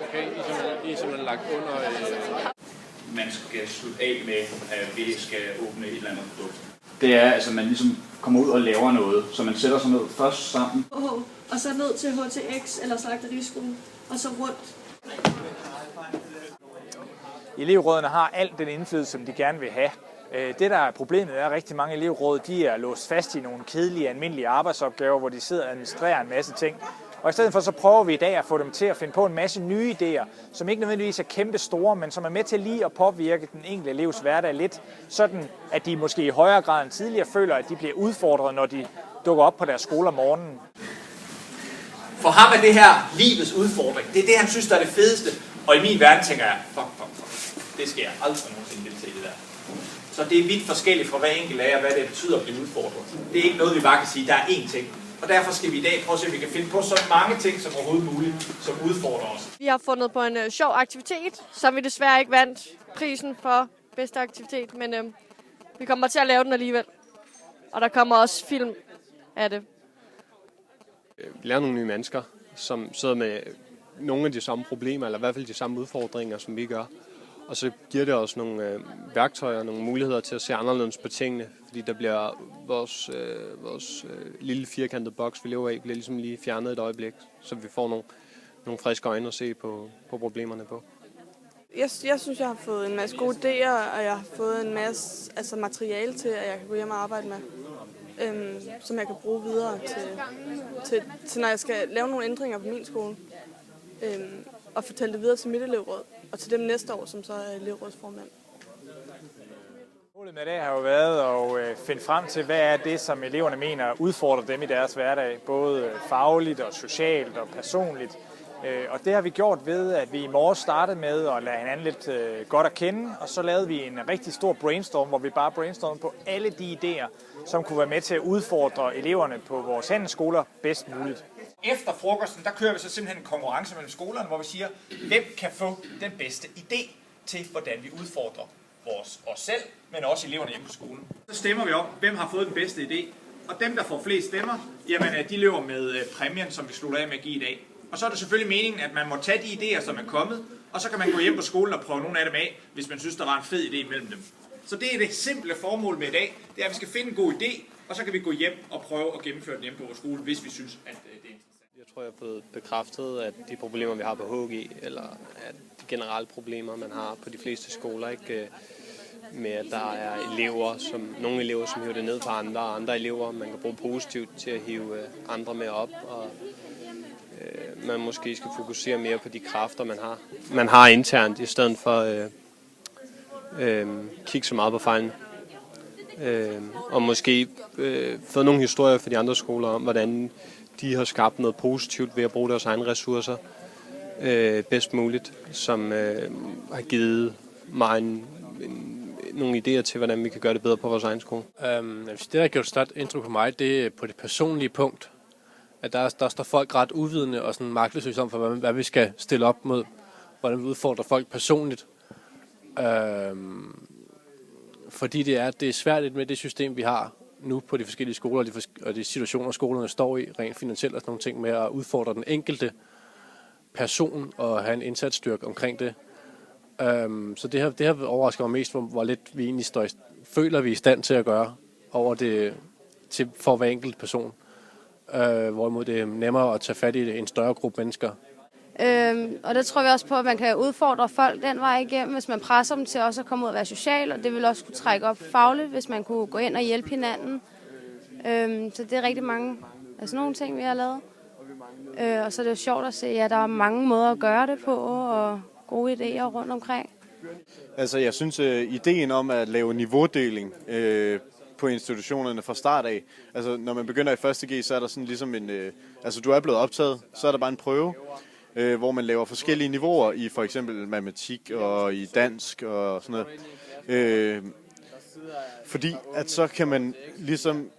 Okay, I er simpelthen lagt under... Man skal slutte af med, at vi skal åbne et eller andet produkt. Det er, altså man ligesom kommer ud og laver noget, så man sætter sig ned først sammen. Og så ned til HTX eller slagteriskolen, og så rundt. Elevrådene har alt den indflydelse, som de gerne vil have. Det, der er problemet, er, at rigtig mange elevråd de er låst fast i nogle kedelige, almindelige arbejdsopgaver, hvor de sidder og administrerer en masse ting. Og i stedet for så prøver vi i dag at få dem til at finde på en masse nye idéer, som ikke nødvendigvis er kæmpe store, men som er med til lige at påvirke den enkelte elevs hverdag lidt, sådan at de måske i højere grad end tidligere føler, at de bliver udfordret, når de dukker op på deres skole om morgenen. For ham er det her livets udfordring. Det er det, han synes, der er det fedeste. Og i min verden tænker jeg, fuck. Det skal jeg aldrig nogensinde deltage i det der. Så det er vidt forskelligt fra hver enkelt af jer, hvad det betyder at blive udfordret. Det er ikke noget, vi bare kan sige, der er én ting. Og derfor skal vi i dag prøve at se, om vi kan finde på så mange ting som overhovedet muligt, som udfordrer os. Vi har fundet på en sjov aktivitet, som vi desværre ikke vandt prisen for bedste aktivitet, men vi kommer til at lave den alligevel. Og der kommer også film af det. Vi lærer nogle nye mennesker, som sidder med nogle af de samme problemer, eller i hvert fald de samme udfordringer, som vi gør. Og så giver det os nogle værktøjer, nogle muligheder til at se anderledes på tingene, fordi der bliver vores lille firkantede boks, vi lever af, bliver ligesom lige fjernet et øjeblik, så vi får nogle friske øjne at se på problemerne på. Jeg synes, jeg har fået en masse gode idéer, og jeg har fået en masse materiale til, at jeg kan gå hjem og arbejde med, som jeg kan bruge videre til når jeg skal lave nogle ændringer på min skole, og fortælle det videre til mit elevråd, og til dem næste år, som så er elevrådsformand. Målet med det har jo været at finde frem til, hvad er det, som eleverne mener udfordrer dem i deres hverdag, både fagligt og socialt og personligt. Og det har vi gjort ved, at vi i morges startede med at lade hinanden lidt godt at kende, og så lavede vi en rigtig stor brainstorm, hvor vi bare brainstormede på alle de idéer, som kunne være med til at udfordre eleverne på vores handelsskoler bedst muligt. Efter frokosten, der kører vi så simpelthen en konkurrence mellem skolerne, hvor vi siger, hvem kan få den bedste idé til, hvordan vi udfordrer os selv, men også eleverne hjemme på skolen. Så stemmer vi om, hvem har fået den bedste idé, og dem, der får flest stemmer, jamen, de løber med præmien, som vi slutter af med at give i dag. Og så er det selvfølgelig meningen, at man må tage de idéer, som er kommet, og så kan man gå hjem på skolen og prøve nogle af dem af, hvis man synes, der var en fed idé mellem dem. Så det er det simple formål med i dag, det er, at vi skal finde en god idé, og så kan vi gå hjem og prøve at gennemføre den hjemme på vores skole, hvis vi synes, at det er interessant. Jeg tror, jeg har fået bekræftet, at de problemer, vi har på HG, eller at de generelle problemer, man har på de fleste skoler, ikke, med at der er nogle elever, som hiver det ned på andre, og andre elever, man kan bruge positivt til at hive andre med op, og man måske skal fokusere mere på de kræfter, man har internt, i stedet for at kigge så meget på fejlen. Og måske få nogle historier fra de andre skoler om, hvordan de har skabt noget positivt ved at bruge deres egne ressourcer bedst muligt, som har givet mig nogle idéer til, hvordan vi kan gøre det bedre på vores egen skole. Det, der har gjort stort indtryk på mig, det er på det personlige punkt, at der står folk ret uvidende og sådan magtesløse om, for hvad vi skal stille op mod, hvordan vi udfordrer folk personligt. Fordi det er svært med det system, vi har nu på de forskellige skoler, og de situationer, skolerne står i, rent finansielt og sådan nogle ting, med at udfordre den enkelte person og have en indsatsstyrke omkring det. Så det har overrasket mig mest, hvor lidt vi egentlig føler, vi er i stand til at gøre over det for hver enkelt person. Hvorimod det er nemmere at tage fat i en større gruppe mennesker. Og der tror vi også på, at man kan udfordre folk den vej igennem, hvis man presser dem til også at komme ud og være social, og det vil også kunne trække op fagligt, hvis man kunne gå ind og hjælpe hinanden. Så det er rigtig mange af sådan nogle ting, vi har lavet. Og så er det jo sjovt at se, at der er mange måder at gøre det på, og gode idéer rundt omkring. Altså, jeg synes, ideen om at lave niveaudeling på institutionerne fra start af. Altså, når man begynder i 1. G, så er der sådan ligesom altså, du er blevet optaget, så er der bare en prøve, hvor man laver forskellige niveauer i for eksempel matematik og i dansk og sådan noget. Fordi at så kan man ligesom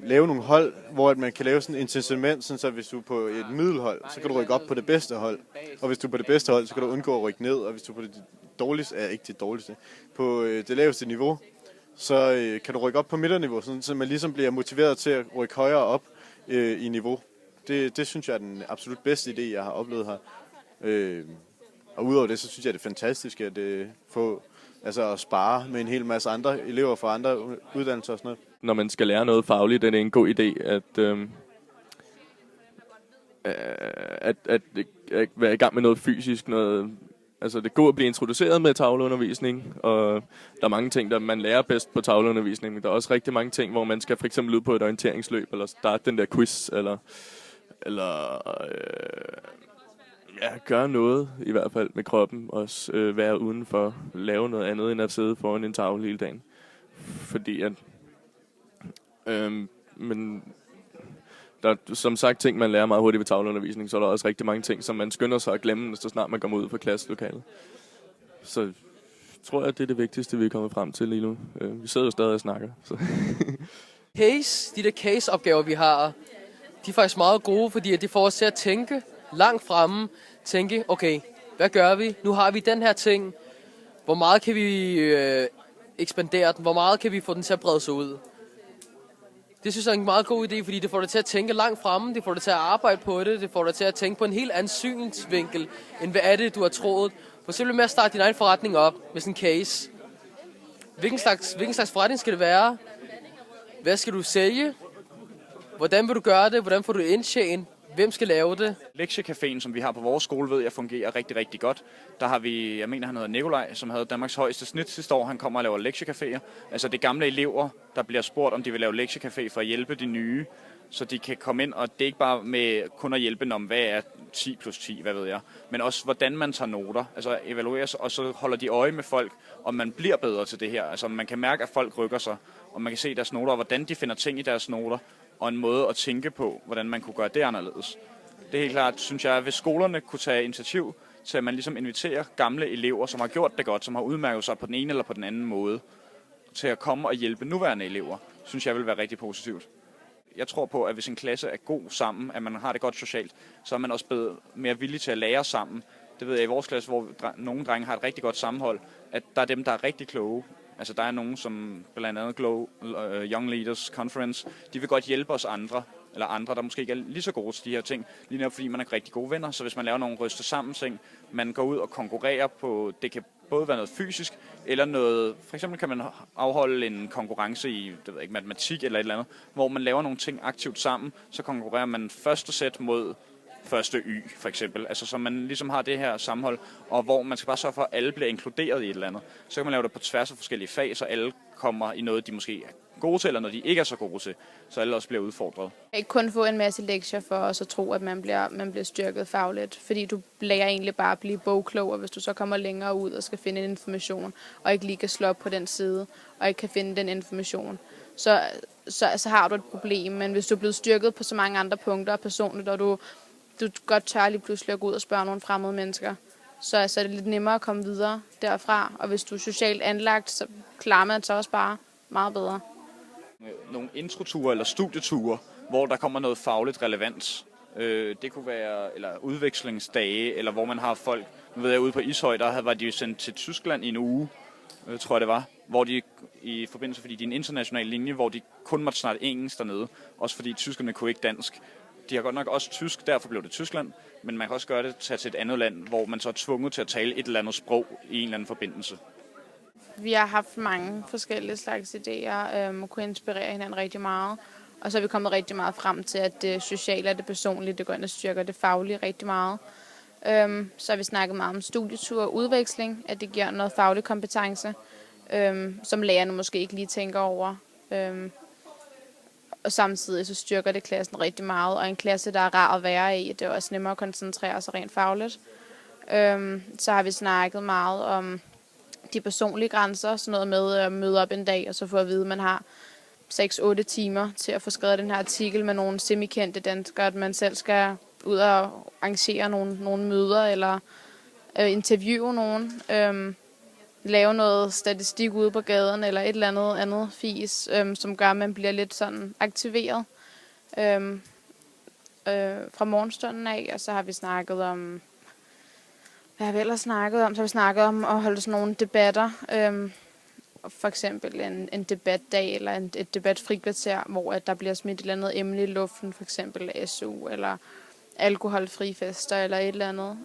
lave nogle hold, hvor at man kan lave sådan et incitament, sådan så hvis du er på et middelhold, så kan du rykke op på det bedste hold. Og hvis du er på det bedste hold, så kan du undgå at rykke ned. Og hvis du er på det dårligste, ikke det dårligste, på det laveste niveau, så kan du rykke op på midterniveau, så man ligesom bliver motiveret til at rykke højere op i niveau. Det synes jeg er den absolut bedste idé, jeg har oplevet her. Og udover det, så synes jeg, det er fantastisk at at spare med en hel masse andre elever fra andre uddannelser og sådan noget. Når man skal lære noget fagligt, er det en god idé at være i gang med noget fysisk, altså det er godt at blive introduceret med tavleundervisning, og der er mange ting, der man lærer bedst på tavleundervisning, men der er også rigtig mange ting, hvor man skal for eksempel ud på et orienteringsløb, eller starte den der quiz, eller gøre noget i hvert fald med kroppen, også være udenfor, lave noget andet end at sidde foran en tavle hele dagen. Fordi at men der er som sagt ting, man lærer meget hurtigt ved tavleundervisning, så er der også rigtig mange ting, som man skynder sig at glemme, så snart man kommer ud fra klasselokalet. Så tror jeg, at det er det vigtigste, vi er kommet frem til lige nu. Vi sidder jo stadig og snakker. Så. De der case-opgaver, vi har, de er faktisk meget gode, fordi det får os til at tænke langt fremme. Tænke, okay, hvad gør vi? Nu har vi den her ting. Hvor meget kan vi ekspandere den? Hvor meget kan vi få den til at brede sig ud? Det synes jeg er en meget god idé, fordi det får dig til at tænke langt fremme, det får dig til at arbejde på det, det får dig til at tænke på en helt anden synsvinkel, end hvad er det, du har troet. For eksempel med at starte din egen forretning op med sådan en case. Hvilken slags forretning skal det være? Hvad skal du sælge? Hvordan vil du gøre det? Hvordan får du indtjent? Hvem skal lave det? Lektiecaféen, som vi har på vores skole, ved jeg fungerer rigtig, rigtig godt. Der har vi, jeg mener han hedder Nikolaj, som havde Danmarks højeste snit sidste år. Han kommer og laver lektiecaféer. Altså det gamle elever, der bliver spurgt, om de vil lave lektiecafé for at hjælpe de nye. Så de kan komme ind, og det er ikke bare med kun at hjælpe om, hvad er 10 plus 10, hvad ved jeg. Men også, hvordan man tager noter. Altså evalueres, og så holder de øje med folk, om man bliver bedre til det her. Altså man kan mærke, at folk rykker sig, og man kan se deres noter, og hvordan de finder ting i deres noter. Og en måde at tænke på, hvordan man kunne gøre det anderledes. Det er helt klart, synes jeg, at hvis skolerne kunne tage initiativ til, at man ligesom inviterer gamle elever, som har gjort det godt, som har udmærket sig på den ene eller på den anden måde, til at komme og hjælpe nuværende elever, synes jeg vil være rigtig positivt. Jeg tror på, at hvis en klasse er god sammen, at man har det godt socialt, så er man også mere villig til at lære sammen. Det ved jeg i vores klasse, hvor nogle drenge har et rigtig godt sammenhold, at der er dem, der er rigtig kloge. Altså der er nogen, som blandt andet Young Leaders Conference, de vil godt hjælpe os andre, eller andre, der måske ikke er lige så gode til de her ting, lige netop fordi man er rigtig gode venner. Så hvis man laver nogle ryste sammen ting, man går ud og konkurrerer på, det kan både være noget fysisk, eller noget, for eksempel kan man afholde en konkurrence i, det ved jeg ikke, matematik eller et eller andet, hvor man laver nogle ting aktivt sammen, så konkurrerer man første sæt mod første Y, for eksempel. Altså, så man ligesom har det her sammenhold, og hvor man skal bare sørge for, at alle bliver inkluderet i et eller andet. Så kan man lave det på tværs af forskellige fag, så alle kommer i noget, de måske er gode til, eller noget, de ikke er så gode til, så alle også bliver udfordret. Ikke kun få en masse lektier for os at tro, at man bliver styrket fagligt, fordi du lærer egentlig bare at blive bogklog, og hvis du så kommer længere ud og skal finde en information, og ikke lige kan slå op på den side, og ikke kan finde den information, så har du et problem. Men hvis du er blevet styrket på så mange andre punkter personligt, og du godt tør lige pludselig at gå ud og spørge nogle fremmede mennesker, så er det lidt nemmere at komme videre derfra. Og hvis du er socialt anlagt, så klarer man sig også bare meget bedre. Nogle introture eller studieture, hvor der kommer noget fagligt relevant. Det kunne være eller udvekslingsdage, eller hvor man har folk, nu ved jeg, ude på Ishøj, der var de jo sendt til Tyskland i en uge, tror jeg det var, hvor de i forbindelse, fordi de er en international linje, hvor de kun måtte snakke engelsk dernede, også fordi tyskerne kunne ikke dansk. De har godt nok også tysk, derfor blev det Tyskland, men man kan også gøre det til et andet land, hvor man så er tvunget til at tale et eller andet sprog i en eller anden forbindelse. Vi har haft mange forskellige slags idéer og kunne inspirere hinanden rigtig meget. Og så er vi kommet rigtig meget frem til, at det sociale og det personlige, det går ind og styrker det faglige rigtig meget. Så har vi snakket meget om studietur og udveksling, at det giver noget faglig kompetence, som lærerne måske ikke lige tænker over. Og samtidig så styrker det klassen rigtig meget, og en klasse, der er rar at være i, det er også nemmere at koncentrere sig rent fagligt. Så har vi snakket meget om de personlige grænser, sådan noget med at møde op en dag, og så få at vide, at man har 6-8 timer til at få skrevet den her artikel med nogle semikendte danskere, at man selv skal ud og arrangere nogle møder, eller interviewe nogen, lave noget statistik ude på gaden, eller et eller andet fis, som gør, at man bliver lidt sådan aktiveret fra morgenstunden af. Og så har vi snakket om, hvad har vi ellers snakket om? Så har vi snakket om at holde sådan nogle debatter, for eksempel en debatdag eller et debatfrikvarter, hvor at der bliver smidt et eller andet emne i luften, for eksempel SU eller alkoholfri fester eller et eller andet,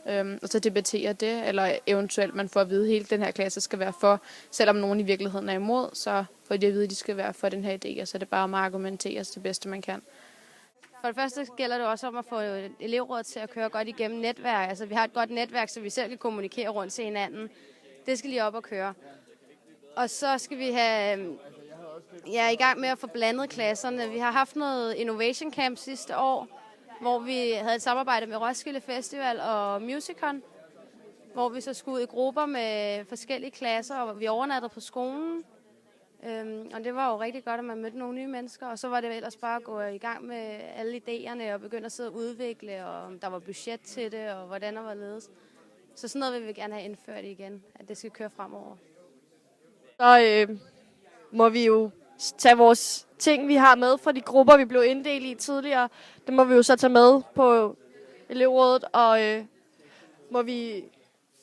og så debatterer det, eller eventuelt man får at vide, at hele den her klasse skal være for, selvom nogen i virkeligheden er imod, så får de at vide, at de skal være for den her idé, og så er det bare om at argumentere det bedste, man kan. For det første gælder det også om at få elevrådet til at køre godt igennem netværk. Altså, vi har et godt netværk, så vi selv kan kommunikere rundt til hinanden. Det skal lige op og køre. Og så skal vi have i gang med at få blandet klasserne. Vi har haft noget Innovation Camp sidste år, hvor vi havde et samarbejde med Roskilde Festival og Musicon, hvor vi så skulle ud i grupper med forskellige klasser, og vi overnattede på skolen. Og det var jo rigtig godt, at man mødte nogle nye mennesker, og så var det ellers bare at gå i gang med alle idéerne og begynde at sidde og udvikle, og om der var budget til det, og hvordan der var ledes. Så sådan noget vil vi gerne have indført igen, at det skal køre fremover. Så må vi jo tage vores ting, vi har med fra de grupper, vi blev inddelt i tidligere. Det må vi jo så tage med på elevrådet, og må vi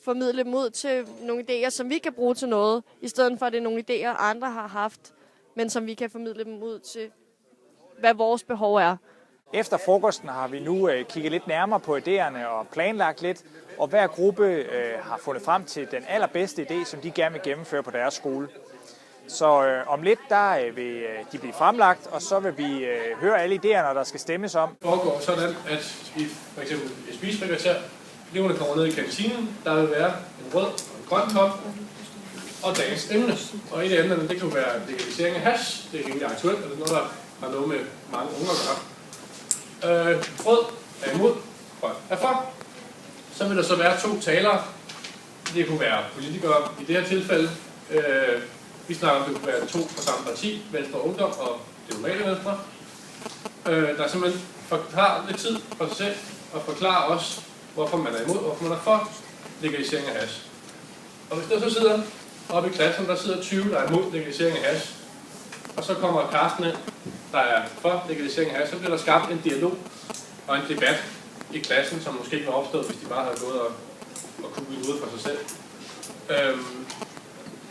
formidle dem ud til nogle idéer, som vi kan bruge til noget, i stedet for at det er nogle idéer, andre har haft, men som vi kan formidle dem ud til, hvad vores behov er. Efter frokosten har vi nu kigget lidt nærmere på idéerne og planlagt lidt, og hver gruppe har fundet frem til den allerbedste idé, som de gerne vil gennemføre på deres skole. Så om lidt, der vil de blive fremlagt, og så vil vi høre alle idéerne, der skal stemmes om. Det foregår sådan, at vi for eksempel i spisefrikvarter, eleverne kommer ned i kantinen, der vil være en rød og en grøn kop, og dagens emne. Og et af emnerne, det kan være legalisering af hash. Det er rimelig aktuelt, og det er noget, der har noget med mange unge at gøre. Rød er imod, grøn er for. Så vil der så være 2 talere. Det kunne være politikere i det her tilfælde. Vi snakker om, det kunne være 2 fra samme parti, Venstre Ungdom og det normale Venstre. Der simpelthen forklarer lidt tid for sig selv, og forklarer også, hvorfor man er imod, hvorfor man er for legalisering af hash. Og hvis der så sidder oppe i klassen, der sidder 20, der er imod legalisering af hash, og så kommer Karsten ind, der er for legalisering af hash, så bliver der skabt en dialog og en debat i klassen, som måske ikke var opstået, hvis de bare havde gået og kuglet ud for sig selv.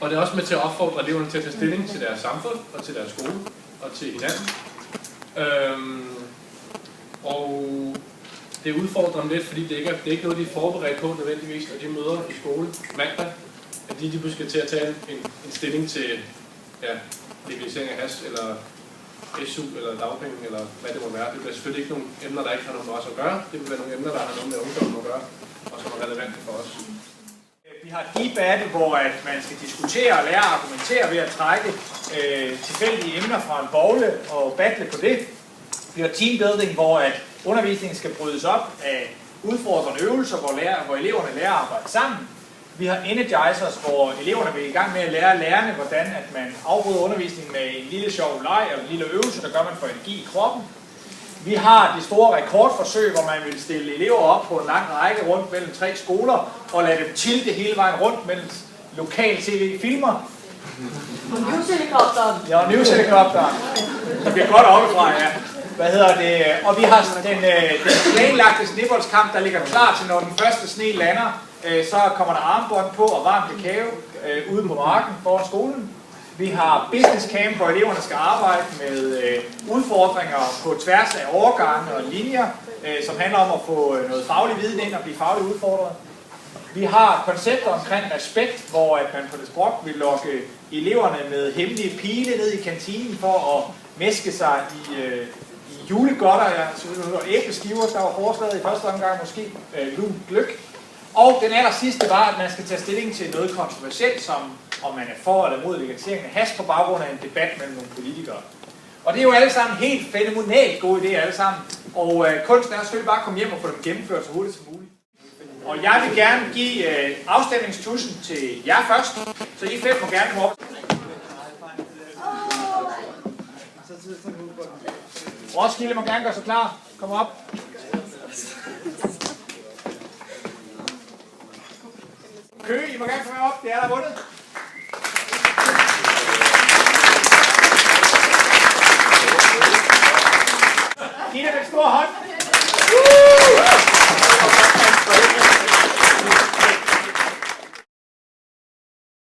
Og det er også med til at opfordre eleverne til at tage stilling til deres samfund og til deres skole og til hinanden. Og det udfordrer dem lidt, fordi det er ikke noget, de er forberedt på nødvendigvis, når de møder i skole mandag, at de skal til at tage en stilling til legalisering af hash, eller SU, eller dagpenge, eller hvad det må være. Det bliver selvfølgelig ikke nogle emner, der ikke har noget med os at gøre. Det vil være nogle emner, der har noget med ungdommen at gøre, og som er relevante for os. Vi har debatte, hvor man skal diskutere og lære at argumentere ved at trække tilfældige emner fra en bogle og battle på det. Vi har teambuilding, hvor at undervisningen skal brydes op af udfordrende øvelser, hvor eleverne lærer at arbejde sammen. Vi har energizers, hvor eleverne vil i gang med at lære lærerne, hvordan at man afbryder undervisningen med en lille sjov leg eller en lille øvelse, der gør, man får energi i kroppen. Vi har det store rekordforsøg, hvor man vil stille elever op på en lang række rundt mellem 3 skoler, og lade dem tilte hele vejen rundt mellem lokal tv-filmer. Og newshelikopteren. Ja, og newshelikopteren. Der bliver godt oppefra, ja. Og vi har den planlagte snebollskamp, der ligger klar til, når den første sne lander. Så kommer der armbånd på og varm kakao ude på marken foran skolen. Vi har business camp, hvor eleverne skal arbejde med udfordringer på tværs af årgange og linjer, som handler om at få noget faglig viden ind og blive fagligt udfordret. Vi har koncepter omkring respekt, hvor at man på det sprog vil lokke eleverne med hemmelige pile ned i kantinen for at mæske sig i julegodter og æbleskiver, der var forslaget i første omgang måske lun gløk. Og den aller sidste var, at man skal tage stilling til noget kontroversielt, som om man er for eller mod legalisering af hash på baggrund af en debat mellem nogle politikere. Og det er jo alle sammen helt fænomenalt gode idéer alle sammen. Og kunsten er selvfølgelig bare at komme hjem og få dem gennemført så hurtigt som muligt. Og jeg vil gerne give afstemningstusen til jer først, så I 5 må gerne komme op. Roskilde må gerne gøre sig klar. Kom op. Køge, I må gerne komme op. Det er der vundet. Giv dem en stor hånd.